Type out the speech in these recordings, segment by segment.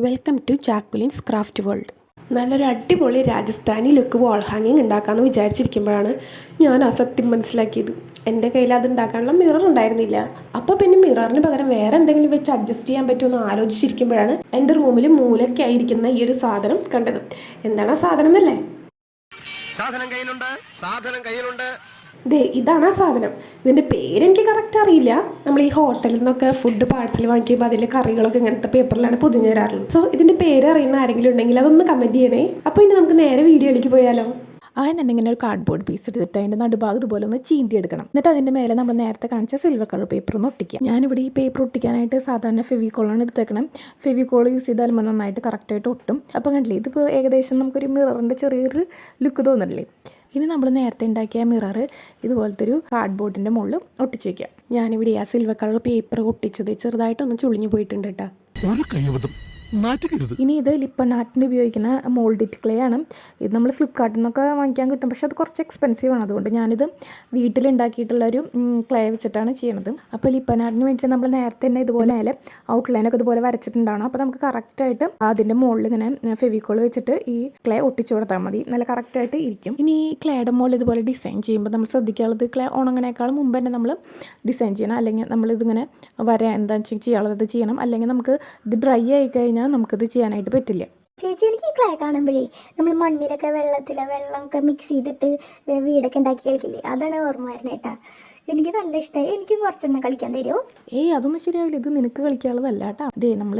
Welcome to Jacqueline's craft world. നല്ലൊരു അടിപൊളി Rajasthani look വാൾ ഹാങ്ങിങ് ഉണ്ടാക്കാമെന്ന് വിചാരിച്ചിരിക്കുമ്പോഴാണ് ഞാൻ ആ സത്യം മനസ്സിലാക്കിയത്. എൻ്റെ കയ്യിൽ അത് ഉണ്ടാക്കാനുള്ള മിറർ ഉണ്ടായിരുന്നില്ല. അപ്പോൾ പിന്നെ മിററിന് പകരം വേറെ എന്തെങ്കിലും വെച്ച് അഡ്ജസ്റ്റ് ചെയ്യാൻ പറ്റുമെന്ന് ആലോചിച്ചിരിക്കുമ്പോഴാണ് എൻ്റെ റൂമിൽ മൂലയ്ക്കായിരിക്കുന്ന ഈ ഒരു സാധനം കണ്ടത്. എന്താണ് ആ സാധനം എന്നല്ലേ? ഇതാണ് ആ സാധനം. ഇതിൻ്റെ പേരെനിക്ക് കറക്റ്റ് അറിയില്ല. നമ്മൾ ഈ ഹോട്ടലിൽ നിന്നൊക്കെ ഫുഡ് പാഴ്സൽ വാങ്ങിക്കുമ്പോൾ അതിലെ കറികളൊക്കെ ഇങ്ങനത്തെ പേപ്പറിലാണ് പൊതിഞ്ഞു തരാറുള്ളത്. സോ ഇതിൻ്റെ പേര് അറിയുന്ന ആരെങ്കിലും ഉണ്ടെങ്കിൽ അതൊന്ന് കമൻറ്റ് ചെയ്യണേ. അപ്പോൾ ഇനി നമുക്ക് നേരെ വീഡിയോയിലേക്ക് പോയാലോ? ആദ്യം ഇങ്ങനെ ഒരു കാർഡ്ബോർഡ് പീസ് എടുത്തിട്ട് അതിൻ്റെ നടുഭാഗം ഇതുപോലെ ഒന്ന് ചീന്തി എടുക്കണം. എന്നിട്ട് അതിൻ്റെ മേലെ നമ്മൾ നേരത്തെ കാണിച്ച സിൽവർ കളർ പേപ്പർ ഒന്ന് ഒട്ടിക്കുക. ഞാനിവിടെ ഈ പേപ്പർ ഒട്ടിക്കാനായിട്ട് സാധാരണ ഫെവിക്കോളാണ് എടുത്തേക്കണം. ഫെവിക്കോൾ യൂസ് ചെയ്താൽ നന്നായിട്ട് കറക്റ്റായിട്ട് ഒട്ടും. അപ്പോൾ കണ്ടില്ലേ, ഇതിപ്പോൾ ഏകദേശം നമുക്കൊരു മിററിൻ്റെ ചെറിയൊരു ലുക്ക് തോന്നില്ലേ? ഇനി നമ്മൾ നേരത്തെ ഉണ്ടാക്കിയ മിറർ ഇതുപോലത്തെ ഒരു കാർഡ്ബോർഡിൻ്റെ മുകളിൽ ഒട്ടിച്ച് വയ്ക്കുക. ഞാനിവിടെ ആ സിൽവർ കളർ പേപ്പർ ഒട്ടിച്ചത് ചെറുതായിട്ടൊന്ന് ചുളിഞ്ഞു പോയിട്ടുണ്ട് കേട്ടോ. ഇനി ഇത് ലിപ്പൺ ആർട്ടിന് ഉപയോഗിക്കുന്ന മോൾഡിറ്റ് ക്ലേ ആണ്. ഇത് നമ്മൾ ഫ്ലിപ്കാർട്ടിൽ നിന്നൊക്കെ വാങ്ങിക്കാൻ കിട്ടും, പക്ഷെ അത് കുറച്ച് എക്സ്പെൻസീവ് ആണ്. അതുകൊണ്ട് ഞാനിത് വീട്ടിലുണ്ടാക്കിയിട്ടുള്ളൊരു ക്ലേ വെച്ചിട്ടാണ് ചെയ്യണത്. അപ്പോൾ ലിപ്പൺ ആർട്ടിന് വേണ്ടിയിട്ട് നമ്മൾ നേരത്തെ തന്നെ ഇതുപോലെ ഔട്ട്ലൈനൊക്കെ ഇതുപോലെ വരച്ചിട്ടുണ്ടാവണം. അപ്പോൾ നമുക്ക് കറക്റ്റായിട്ട് അതിൻ്റെ മുകളിൽ ഇങ്ങനെ ഫെവിക്കോൾ വെച്ചിട്ട് ഈ ക്ലേ ഒട്ടിച്ചു കൊടുത്താൽ മതി. നല്ല കറക്റ്റായിട്ട് ഇരിക്കും. ഇനി ഈ ക്ലേയുടെ മുകളിൽ ഇതുപോലെ ഡിസൈൻ ചെയ്യുമ്പോൾ നമ്മൾ ശ്രദ്ധിക്കാനുള്ളത് ക്ലേ ഉണങ്ങണേക്കാൾ മുമ്പ് തന്നെ നമ്മൾ ഡിസൈൻ ചെയ്യണം. അല്ലെങ്കിൽ നമ്മളിതിങ്ങനെ എന്താ ചെയ്യാനുള്ളത് ചെയ്യണം. അല്ലെങ്കിൽ നമുക്ക് ഇത് ഡ്രൈ ആയി കഴിഞ്ഞാൽ നമുക്കത് ചെയ്യാനായിട്ട് പറ്റില്ല. ചേച്ചി, എനിക്ക് ഈ ക്ലേ കാണുമ്പോഴേ നമ്മൾ മണ്ണിലൊക്കെ വെള്ളമൊക്കെ മിക്സ് ചെയ്തിട്ട് വീടൊക്കെ ഉണ്ടാക്കി കളിക്കില്ലേ, അതാണ് ഓർമ്മ വരുന്നത് കേട്ടാ. എനിക്ക് നല്ല ഇഷ്ടമായി. എനിക്ക് കുറച്ചെണ്ണം കളിക്കാൻ തരുമോ? അതൊന്നും ശരിയാവില്ല. ഇത് നിനക്ക് കളിക്കാനുള്ളതല്ല കേട്ടോ. നമ്മൾ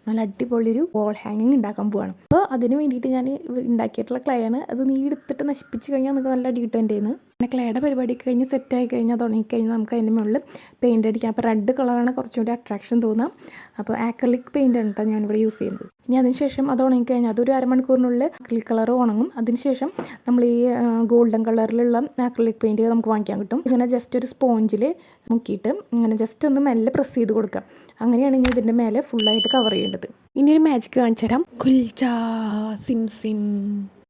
നല്ല അടിപൊളി ഒരു വാൾ ഹാങ്ങിങ് ഉണ്ടാക്കാൻ പോവാണ്. അപ്പോൾ അതിന് വേണ്ടിയിട്ട് ഞാൻ ഉണ്ടാക്കിയിട്ടുള്ള ക്ലേ ആണ്. അത് നീ എടുത്തിട്ട് നശിപ്പിച്ച് കഴിഞ്ഞാൽ നമുക്ക് നല്ല ഡിപ്പെൻഡ് ചെയ്യുന്നത്. പിന്നെ ക്ലേയുടെ പരിപാടി കഴിഞ്ഞ് സെറ്റായി കഴിഞ്ഞാൽ തുടങ്ങിക്കഴിഞ്ഞാൽ നമുക്ക് അതിൻ്റെ മുകളിൽ പെയിൻ്റ് അടിക്കാം. അപ്പോൾ റെഡ് കളറാണ് കുറച്ചും കൂടി അട്രാക്ഷൻ തോന്നാം. അപ്പോൾ ആക്രിലിക് പെയിൻ്റ് ആണ് കേട്ടോ ഞാനിവിടെ യൂസ് ചെയ്യുന്നത്. ഇനി അതിനുശേഷം അത് ഉണങ്ങിക്കഴിഞ്ഞാൽ അതൊരു അരമണിക്കൂറിനുള്ളിൽ ആക്രിലിക് കളർ ഉണങ്ങും. അതിനുശേഷം നമ്മൾ ഈ ഗോൾഡൻ കളറിലുള്ള ആക്രിലിക് പെയിൻറ്റ് നമുക്ക് വാങ്ങിക്കാൻ കിട്ടും. ഇങ്ങനെ ജസ്റ്റ് ഒരു സ്പോഞ്ചിൽ മുക്കിയിട്ട് ഇങ്ങനെ ജസ്റ്റ് ഒന്ന് മെല്ലെ പ്രസ് ചെയ്ത് കൊടുക്കാം. അങ്ങനെയാണെങ്കിൽ ഇതിൻ്റെ മേലെ ഫുള്ളായിട്ട് കവർ ചെയ്യേണ്ടത്. ഇനി ഒരു മാജിക് കാണിച്ചു തരാം. കുൽച്ചാ സിം സിം.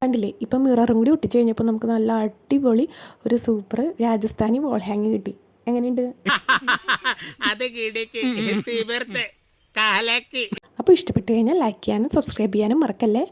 കണ്ടില്ലേ, ഇപ്പം മിററും കൂടി ഒട്ടിച്ച് കഴിഞ്ഞപ്പോൾ നമുക്ക് നല്ല അടിപൊളി ഒരു സൂപ്പർ രാജസ്ഥാനി വാൾ ഹാങ് കിട്ടി. എങ്ങനെയുണ്ട്? അപ്പോൾ ഇഷ്ടപ്പെട്ട് കഴിഞ്ഞാൽ ലൈക്ക് ചെയ്യാനും സബ്സ്ക്രൈബ് ചെയ്യാനും മറക്കല്ലേ.